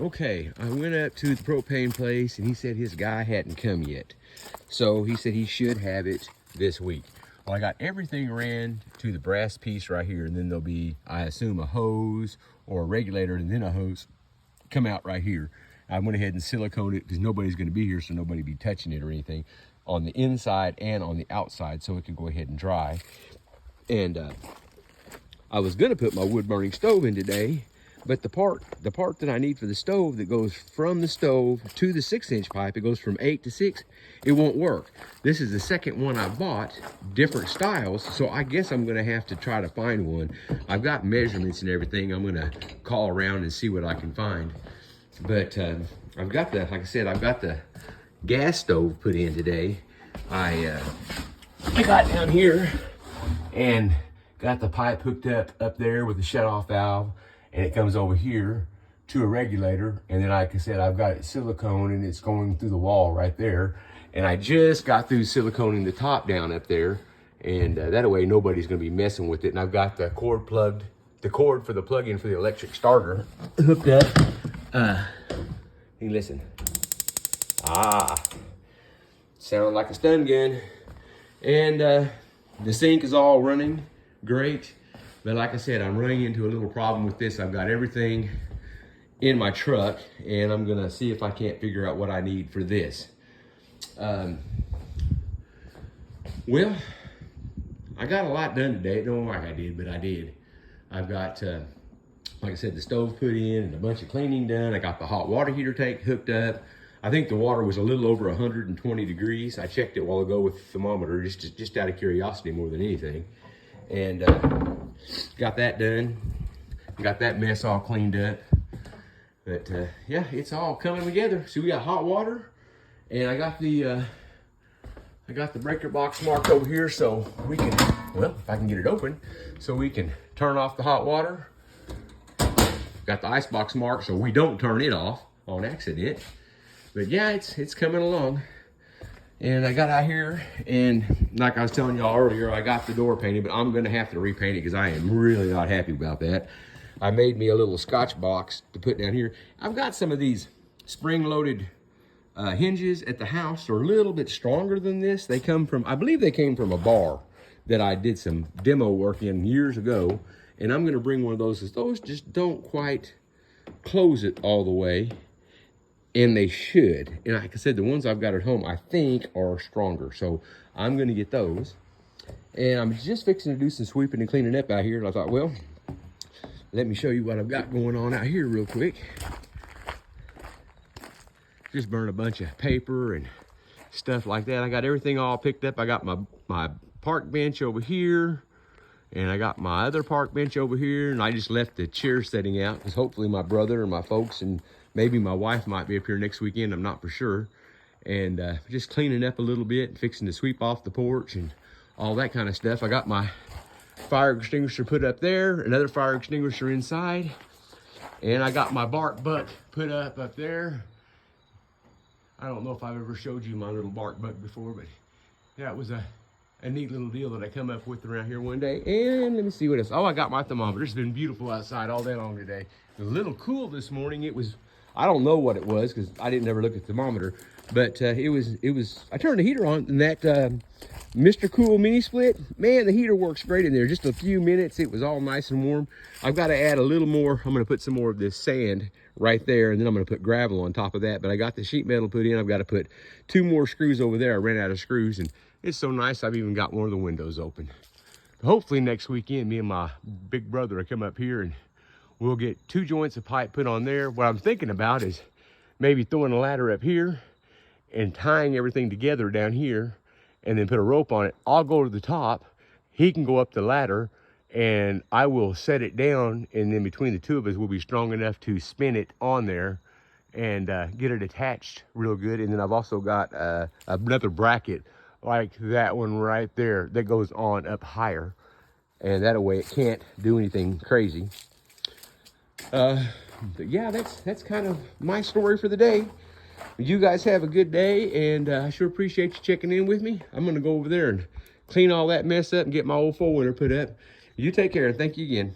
Okay, I went up to the propane place and he said his guy hadn't come yet. So he said he should have it this week. Well, I got everything ran to the brass piece right here, and then there'll be, I assume, a hose or a regulator and then a hose come out right here. I went ahead and siliconed it because nobody's going to be here, so nobody be touching it or anything on the inside and on the outside, so it can go ahead and dry. And I was going to put my wood burning stove in today, but the part that I need for the stove that goes from the stove to the 6-inch pipe, it goes from 8 to 6, it won't work. This is the second one I bought, different styles, so I guess I'm gonna have to try to find one. I've got measurements and everything. I'm gonna call around and see what I can find. But I've got the, like I said, I've got the gas stove put in today. I got down here and got the pipe hooked up there with the shut-off valve, and it comes over here to a regulator, and then like I said, I've got it silicone and it's going through the wall right there, and I just got through siliconing the top down up there, and that way nobody's going to be messing with it. And I've got the cord plugged, the cord for the plug-in for the electric starter hooked up. Hey, listen. Sounded like a stun gun. And the sink is all running great. But like I said, I'm running into a little problem with this. I've got everything in my truck, and I'm gonna see if I can't figure out what I need for this. Well, I got a lot done today. It don't look like I did, but I did. I've got, like I said, the stove put in and a bunch of cleaning done. I got the hot water heater tank hooked up. I think the water was a little over 120 degrees. I checked it a while ago with the thermometer, just out of curiosity more than anything. And got that done. Got that mess all cleaned up. But yeah, it's all coming together. See, we got hot water, and I got the breaker box marked over here, so we can, well, if I can get it open, so we can turn off the hot water. Got the ice box marked so we don't turn it off on accident. But yeah, it's coming along. And I got out here, and like I was telling y'all earlier, I got the door painted, but I'm gonna have to repaint it because I am really not happy about that. I made me a little Scotch box to put down here. I've got some of these spring-loaded hinges at the house. They're a little bit stronger than this. They come from, I believe they came from a bar that I did some demo work in years ago. And I'm gonna bring one of those, because those just don't quite close it all the way. And they should. And like I said, the ones I've got at home, I think, are stronger. So I'm gonna get those. And I'm just fixing to do some sweeping and cleaning up out here. And I thought, well, let me show you what I've got going on out here real quick. Just burn a bunch of paper and stuff like that. I got everything all picked up. I got my park bench over here, and I got my other park bench over here, and I just left the chair setting out because hopefully my brother and my folks and maybe my wife might be up here next weekend. I'm not for sure. And just cleaning up a little bit and fixing to sweep off the porch and all that kind of stuff. I got my fire extinguisher put up there, another fire extinguisher inside, and I got my bark butt put up there. I don't know if I've ever showed you my little bark butt before, but yeah, it was a neat little deal that I come up with around here one day. And let me see what else. Oh, I got my thermometer. It's been beautiful outside all day long today. It was a little cool this morning. It was, I don't know what it was because I didn't ever look at the thermometer, but it was, I turned the heater on, and that Mr. Cool mini split, man, the heater works great in there. Just a few minutes, it was all nice and warm. I've got to add a little more. I'm going to put some more of this sand right there, and then I'm going to put gravel on top of that. But I got the sheet metal put in. I've got to put 2 more screws over there. I ran out of screws, and it's so nice I've even got one of the windows open. Hopefully next weekend, me and my big brother will come up here and we'll get 2 joints of pipe put on there. What I'm thinking about is maybe throwing a ladder up here and tying everything together down here, and then put a rope on it. I'll go to the top, he can go up the ladder, and I will set it down, and then between the two of us, we'll be strong enough to spin it on there and get it attached real good. And then I've also got another bracket like that one right there that goes on up higher, and that way it can't do anything crazy. But yeah, that's kind of my story for the day. You guys have a good day, and I sure appreciate you checking in with me. I'm gonna go over there and clean all that mess up and get my old 4-winter put up. You take care, and thank you again.